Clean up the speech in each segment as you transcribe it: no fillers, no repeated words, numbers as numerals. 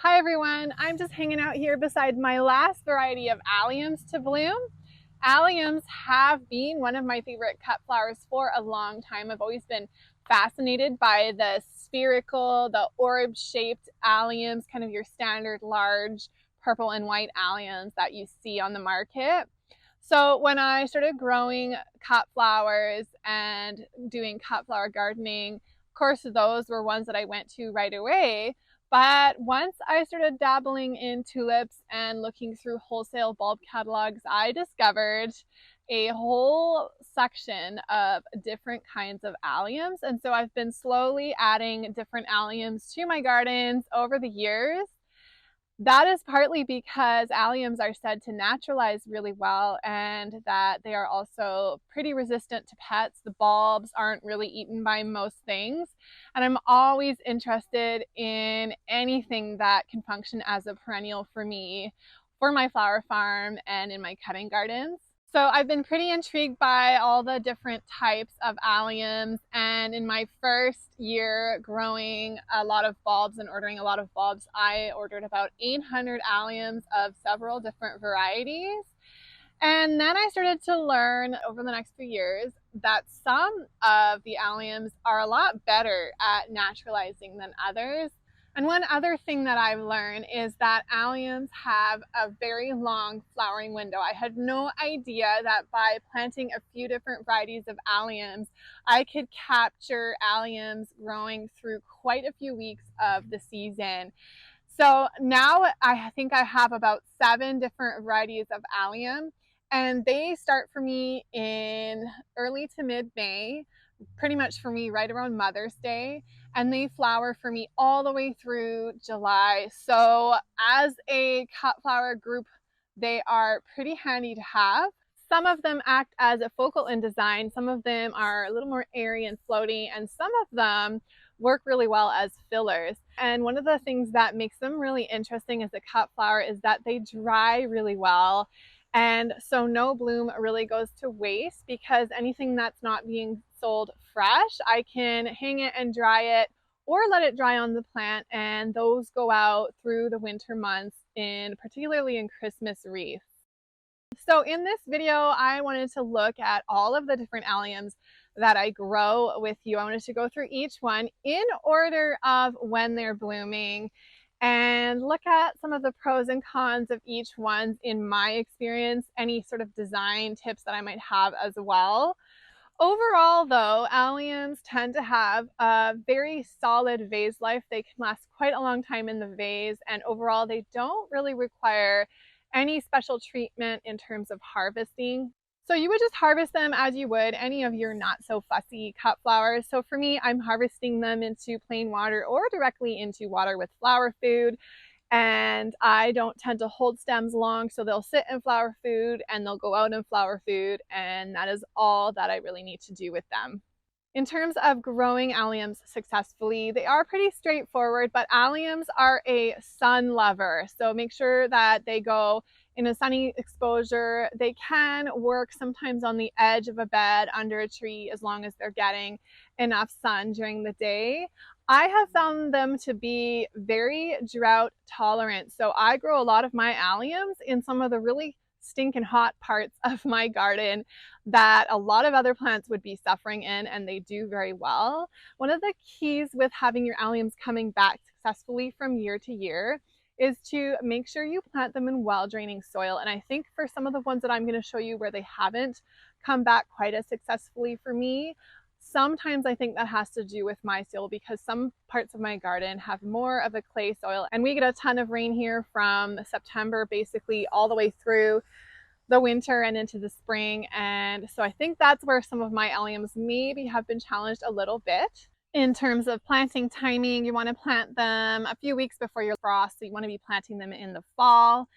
Hi everyone, I'm just hanging out here beside my last variety of alliums to bloom. Alliums have been one of my favorite cut flowers for a long time. I've always been fascinated by the spherical, the orb-shaped alliums, kind of your standard large purple and white alliums that you see on the market. So when I started growing cut flowers and doing cut flower gardening, of course those were ones that I went to right away. But once I started dabbling in tulips and looking through wholesale bulb catalogs, I discovered a whole section of different kinds of alliums. And so I've been slowly adding different alliums to my gardens over the years. That is partly because alliums are said to naturalize really well and that they are also pretty resistant to pets. The bulbs aren't really eaten by most things. And I'm always interested in anything that can function as a perennial for me, for my flower farm, and in my cutting gardens. So I've been pretty intrigued by all the different types of alliums, and in my first year growing a lot of bulbs and ordering a lot of bulbs, I ordered about 800 alliums of several different varieties. And then I started to learn over the next few years that some of the alliums are a lot better at naturalizing than others. And one other thing that I've learned is that alliums have a very long flowering window. I had no idea that by planting a few different varieties of alliums, I could capture alliums growing through quite a few weeks of the season. So now I think I have about 7 different varieties of allium, and they start for me in early to mid-May, pretty much for me right around Mother's Day, and they flower for me all the way through July. So as a cut flower group, they are pretty handy to have. Some of them act as a focal in design, some of them are a little more airy and floaty, and some of them work really well as fillers. And one of the things that makes them really interesting as a cut flower is that they dry really well. And so no bloom really goes to waste, because anything that's not being sold fresh, I can hang it and dry it or let it dry on the plant, and those go out through the winter months, particularly in Christmas wreaths. So in this video, I wanted to look at all of the different alliums that I grow with you. I wanted to go through each one in order of when they're blooming and look at some of the pros and cons of each one in my experience, any sort of design tips that I might have as well. Overall though, alliums tend to have a very solid vase life. They can last quite a long time in the vase, and overall they don't really require any special treatment in terms of harvesting. So you would just harvest them as you would any of your not so fussy cut flowers. So for me, I'm harvesting them into plain water or directly into water with flower food. And I don't tend to hold stems long, so they'll sit in flower food and they'll go out in flower food, and that is all that I really need to do with them. In terms of growing alliums successfully, they are pretty straightforward, but alliums are a sun lover. So make sure that they go in a sunny exposure. They can work sometimes on the edge of a bed under a tree as long as they're getting enough sun during the day. I have found them to be very drought tolerant. So I grow a lot of my alliums in some of the really stinking hot parts of my garden that a lot of other plants would be suffering in, and they do very well. One of the keys with having your alliums coming back successfully from year to year is to make sure you plant them in well-draining soil. And I think for some of the ones that I'm going to show you where they haven't come back quite as successfully for me, sometimes I think that has to do with my soil, because some parts of my garden have more of a clay soil, and we get a ton of rain here from September basically all the way through the winter and into the spring. And so I think that's where some of my alliums maybe have been challenged a little bit. In terms of planting timing, you want to plant them a few weeks before your frost, so you want to be planting them in the fall.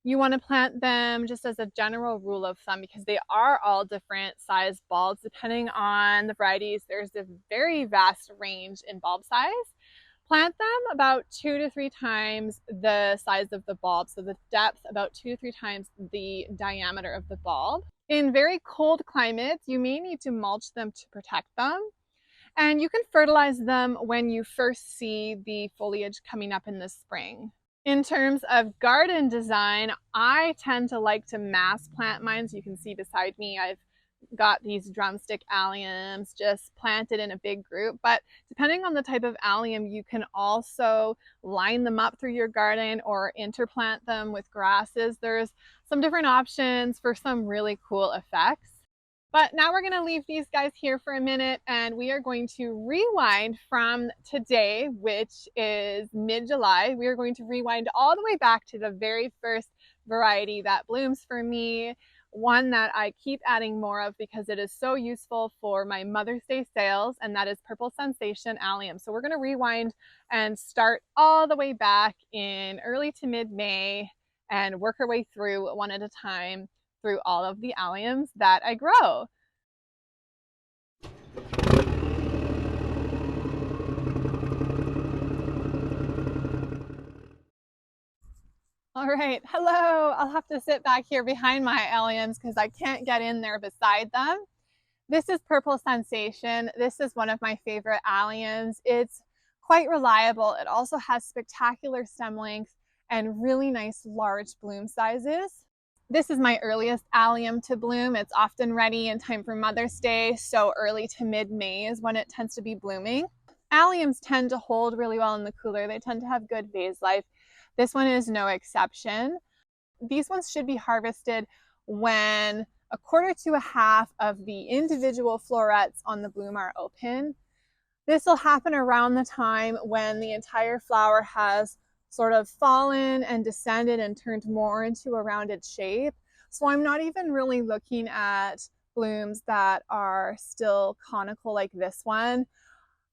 You want to plant them just as a general rule of thumb, because they are all different size bulbs. Depending on the varieties, there's a very vast range in bulb size. Plant them about 2 to 3 times the size of the bulb, so the depth about 2 to 3 times the diameter of the bulb. In very cold climates, you may need to mulch them to protect them. And you can fertilize them when you first see the foliage coming up in the spring. In terms of garden design, I tend to like to mass plant mine. So you can see beside me, I've got these drumstick alliums just planted in a big group. But depending on the type of allium, you can also line them up through your garden or interplant them with grasses. There's some different options for some really cool effects. But now we're going to leave these guys here for a minute, and we are going to rewind from today, which is mid-July. We are going to rewind all the way back to the very first variety that blooms for me, one that I keep adding more of because it is so useful for my Mother's Day sales, and that is Purple Sensation Allium. So we're going to rewind and start all the way back in early to mid-May and work our way through one at a time through all of the alliums that I grow. All right, hello. I'll have to sit back here behind my alliums because I can't get in there beside them. This is Purple Sensation. This is one of my favorite alliums. It's quite reliable. It also has spectacular stem length and really nice large bloom sizes. This is my earliest allium to bloom. It's often ready in time for Mother's Day, so early to mid-May is when it tends to be blooming. Alliums tend to hold really well in the cooler. They tend to have good vase life. This one is no exception. These ones should be harvested when a quarter to a half of the individual florets on the bloom are open. This will happen around the time when the entire flower has sort of fallen and descended and turned more into a rounded shape. So I'm not even really looking at blooms that are still conical like this one.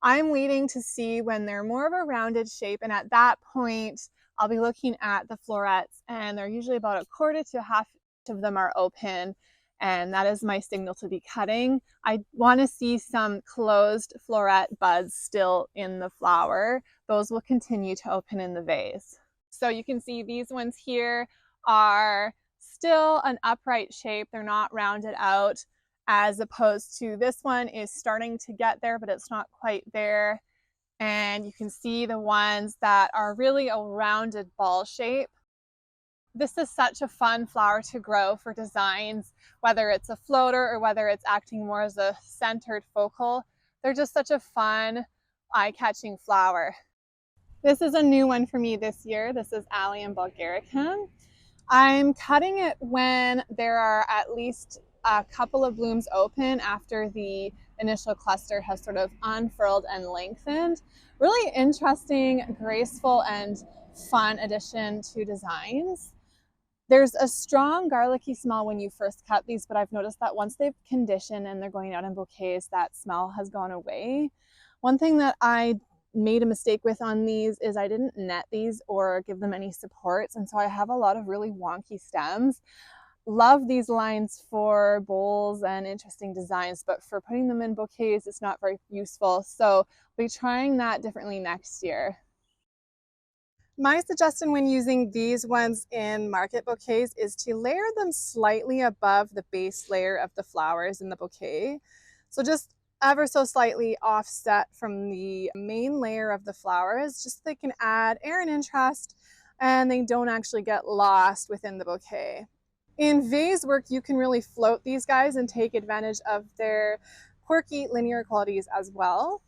I'm waiting to see when they're more of a rounded shape, and at that point I'll be looking at the florets, and they're usually about a quarter to half of them are open, and that is my signal to be cutting. I want to see some closed floret buds still in the flower. Those will continue to open in the vase. So you can see these ones here are still an upright shape. They're not rounded out, as opposed to this one is starting to get there, but it's not quite there. And you can see the ones that are really a rounded ball shape. This is such a fun flower to grow for designs, whether it's a floater or whether it's acting more as a centered focal. They're just such a fun, eye-catching flower. This is a new one for me this year. This is Allium bulgaricum. I'm cutting it when there are at least a couple of blooms open after the initial cluster has sort of unfurled and lengthened. Really interesting, graceful, and fun addition to designs. There's a strong garlicky smell when you first cut these, but I've noticed that once they've conditioned and they're going out in bouquets, that smell has gone away. One thing that I made a mistake with on these is I didn't net these or give them any supports, and so I have a lot of really wonky stems. Love these lines for bowls and interesting designs, but for putting them in bouquets, it's not very useful. So I'll be trying that differently next year. My suggestion when using these ones in market bouquets is to layer them slightly above the base layer of the flowers in the bouquet. So just ever so slightly offset from the main layer of the flowers, just so they can add air and interest and they don't actually get lost within the bouquet. In vase work, you can really float these guys and take advantage of their quirky linear qualities as well.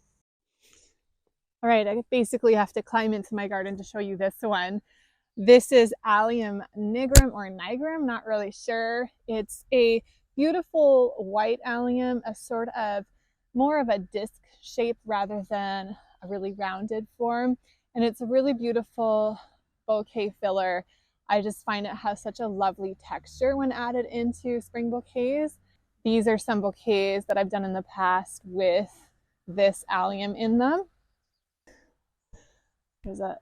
All right, I basically have to climb into my garden to show you this one. This is Allium nigrum or nigrum, not really sure. It's a beautiful white allium, a sort of more of a disc shape rather than a really rounded form. And it's a really beautiful bouquet filler. I just find it has such a lovely texture when added into spring bouquets. These are some bouquets that I've done in the past with this allium in them. There's a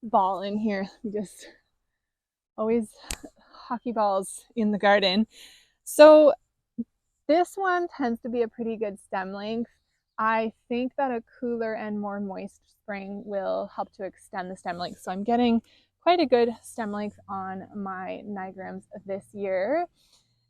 ball in here. We just always hockey balls in the garden. So this one tends to be a pretty good stem length. I think that a cooler and more moist spring will help to extend the stem length. So I'm getting quite a good stem length on my nigrums this year.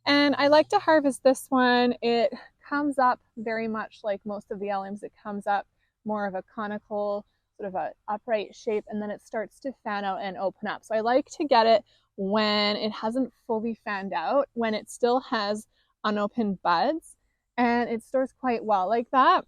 And I like to harvest this one. It comes up very much like most of the alliums. It comes up more of a conical, sort of a upright shape, and then it starts to fan out and open up. So I like to get it when it hasn't fully fanned out, when it still has unopened buds, and it stores quite well like that.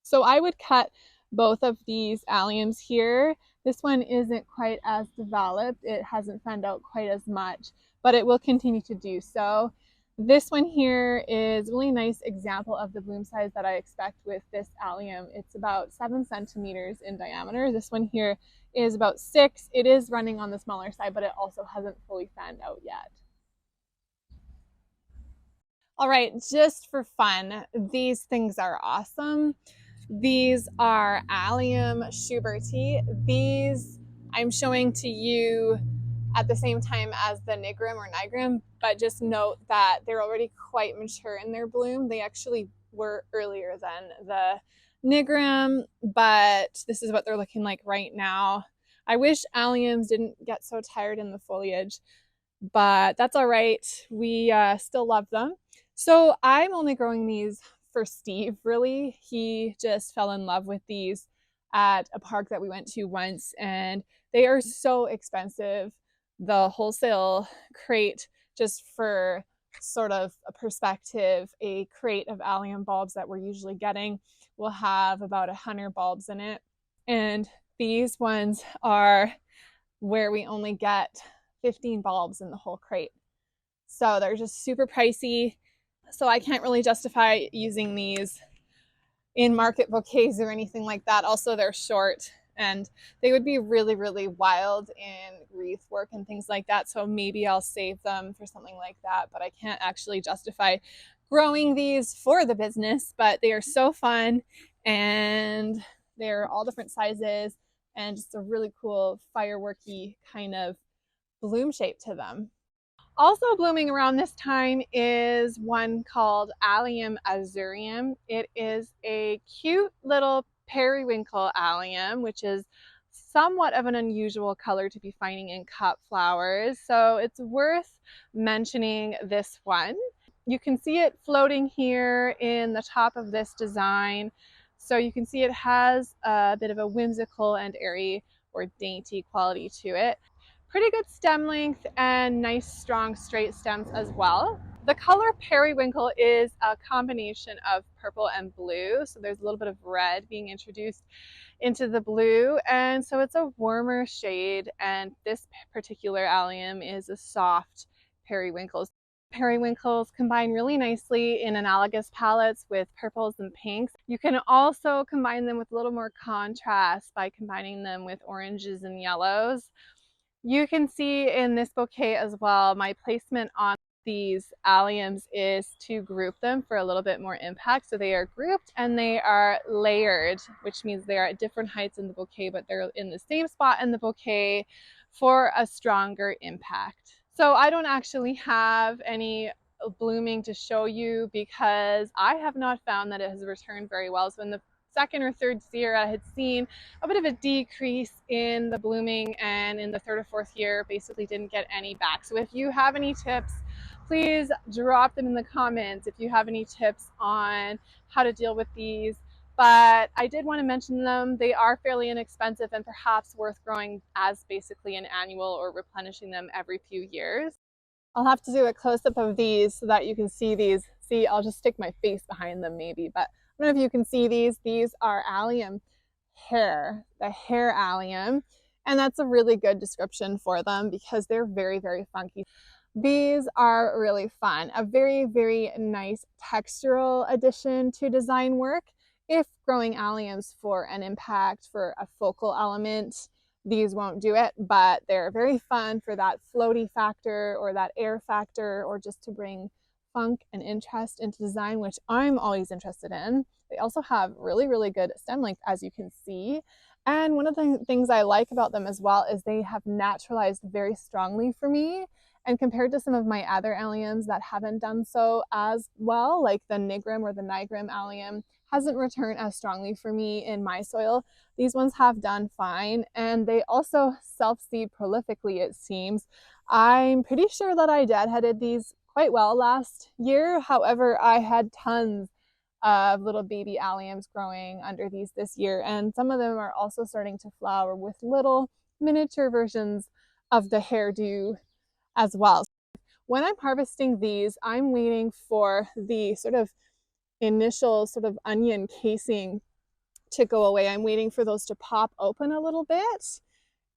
So I would cut both of these alliums here. This one isn't quite as developed. It hasn't fanned out quite as much, but it will continue to do so. This one here is a really nice example of the bloom size that I expect with this allium. It's about 7 centimeters in diameter. This one here is about 6. It is running on the smaller side, but it also hasn't fully fanned out yet. All right, just for fun, these things are awesome. These are Allium schubertii. These I'm showing to you at the same time as the nigrum or nigrum, but just note that they're already quite mature in their bloom. They actually were earlier than the nigrum, but this is what they're looking like right now. I wish alliums didn't get so tired in the foliage, but that's all right. We still love them. So I'm only growing these for Steve, really. He just fell in love with these at a park that we went to once, and they are so expensive. The wholesale crate, just for sort of a perspective, a crate of allium bulbs that we're usually getting will have about 100 bulbs in it. And these ones are where we only get 15 bulbs in the whole crate. So they're just super pricey. So I can't really justify using these in market bouquets or anything like that. Also, they're short and they would be really, really wild in wreath work and things like that. So maybe I'll save them for something like that, but I can't actually justify growing these for the business. But they are so fun, and they're all different sizes and just a really cool fireworky kind of bloom shape to them. Also blooming around this time is one called Allium azureum. It is a cute little periwinkle allium, which is somewhat of an unusual color to be finding in cut flowers. So it's worth mentioning this one. You can see it floating here in the top of this design. So you can see it has a bit of a whimsical and airy or dainty quality to it. Pretty good stem length and nice strong straight stems as well. The color periwinkle is a combination of purple and blue, so there's a little bit of red being introduced into the blue, and so it's a warmer shade, and this particular allium is a soft periwinkle. Periwinkles combine really nicely in analogous palettes with purples and pinks. You can also combine them with a little more contrast by combining them with oranges and yellows. You can see in this bouquet as well, my placement on these alliums is to group them for a little bit more impact. So they are grouped and they are layered, which means they are at different heights in the bouquet, but they're in the same spot in the bouquet for a stronger impact. So I don't actually have any blooming to show you because I have not found that it has returned very well. So in the second or third year, I had seen a bit of a decrease in the blooming, and in the third or fourth year basically didn't get any back. So if you have any tips, please drop them in the comments if you have any tips on how to deal with these. But I did want to mention them. They are fairly inexpensive and perhaps worth growing as basically an annual or replenishing them every few years. I'll have to do a close-up of these so that you can see these. See, I'll just stick my face behind them maybe, but I don't know if you can see these. These are allium hair, the hair allium, and that's a really good description for them because they're very, very funky. These are really fun, a very, very nice textural addition to design work. If growing alliums for an impact, for a focal element, these won't do it, but they're very fun for that floaty factor or that air factor, or just to bring funk and interest into design, which I'm always interested in. They also have really, really good stem length, as you can see. And one of the things I like about them as well is they have naturalized very strongly for me. And compared to some of my other alliums that haven't done so as well, like the nigrum or the nigrum allium hasn't returned as strongly for me in my soil, these ones have done fine. And they also self-seed prolifically, it seems. I'm pretty sure that I deadheaded these quite well last year. However, I had tons of little baby alliums growing under these this year, and some of them are also starting to flower with little miniature versions of the hairdo as well. When I'm harvesting these, I'm waiting for the sort of initial sort of onion casing to go away. I'm waiting for those to pop open a little bit,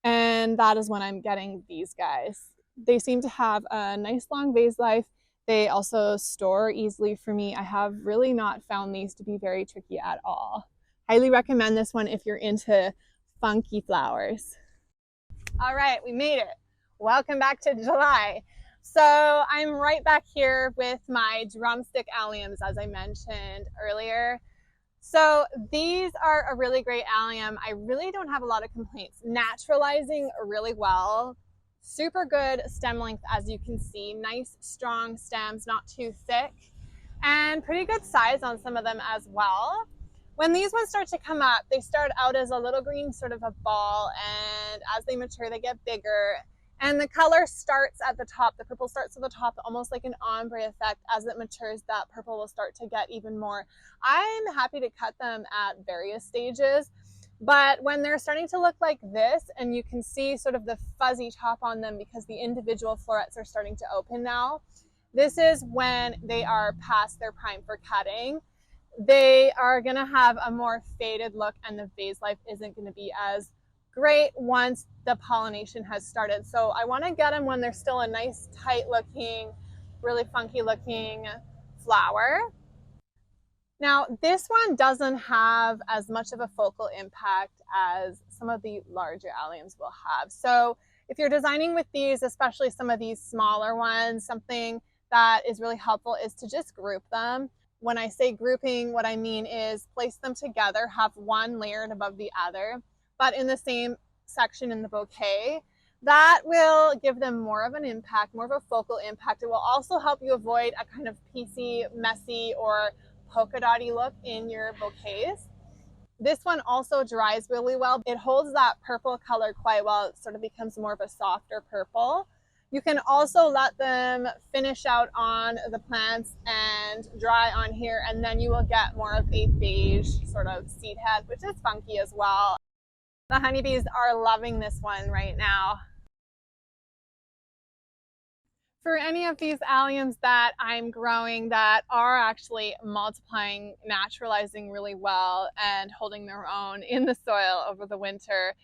and that is when I'm getting these guys. They seem to have a nice long vase life. They also store easily for me. I have really not found these to be very tricky at all. Highly recommend this one if you're into funky flowers. All right, we made it. Welcome back to July. So I'm right back here with my drumstick alliums, as I mentioned earlier. So these are a really great allium. I really don't have a lot of complaints. Naturalizing really well. Super good stem length, as you can see. Nice, strong stems, not too thick. And pretty good size on some of them as well. When these ones start to come up, they start out as a little green sort of a ball, and as they mature, they get bigger. And the color starts at the top. The purple starts at the top, almost like an ombre effect. As it matures, that purple will start to get even more. I'm happy to cut them at various stages, but when they're starting to look like this, and you can see sort of the fuzzy top on them because the individual florets are starting to open now, this is when they are past their prime for cutting. They are going to have a more faded look, and the vase life isn't going to be as great once the pollination has started. So I want to get them when they're still a nice, tight looking, really funky looking flower. Now, this one doesn't have as much of a focal impact as some of the larger alliums will have. So if you're designing with these, especially some of these smaller ones, something that is really helpful is to just group them. When I say grouping, what I mean is place them together, have one layered above the other, but in the same section in the bouquet. That will give them more of an impact, more of a focal impact. It will also help you avoid a kind of piecey, messy, or polka dotty look in your bouquets. This one also dries really well. It holds that purple color quite well. It sort of becomes more of a softer purple. You can also let them finish out on the plants and dry on here, and then you will get more of a beige sort of seed head, which is funky as well. The honeybees are loving this one right now. For any of these alliums that I'm growing that are actually multiplying, naturalizing really well, and holding their own in the soil over the winter,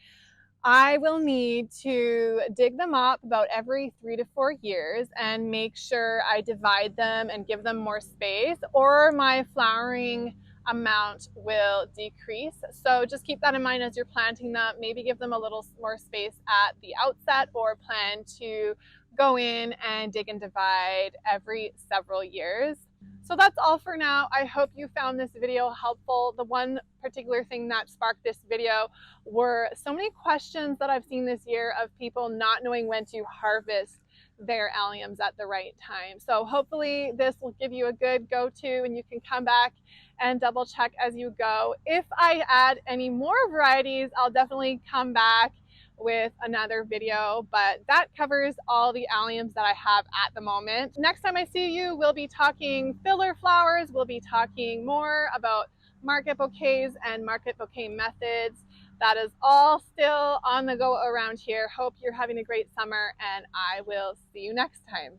I will need to dig them up about every 3 to 4 years and make sure I divide them and give them more space, or my flowering amount will decrease. So just keep that in mind as you're planting them. Maybe give them a little more space at the outset, or plan to go in and dig and divide every several years. So that's all for now. I hope you found this video helpful. The one particular thing that sparked this video were so many questions that I've seen this year of people not knowing when to harvest their alliums at the right time. So hopefully this will give you a good go-to, and you can come back and double check as you go. If I add any more varieties, I'll definitely come back with another video, but that covers all the alliums that I have at the moment. Next time I see you, we'll be talking filler flowers. We'll be talking more about market bouquets and market bouquet methods. That is all still on the go around here. Hope you're having a great summer, and I will see you next time.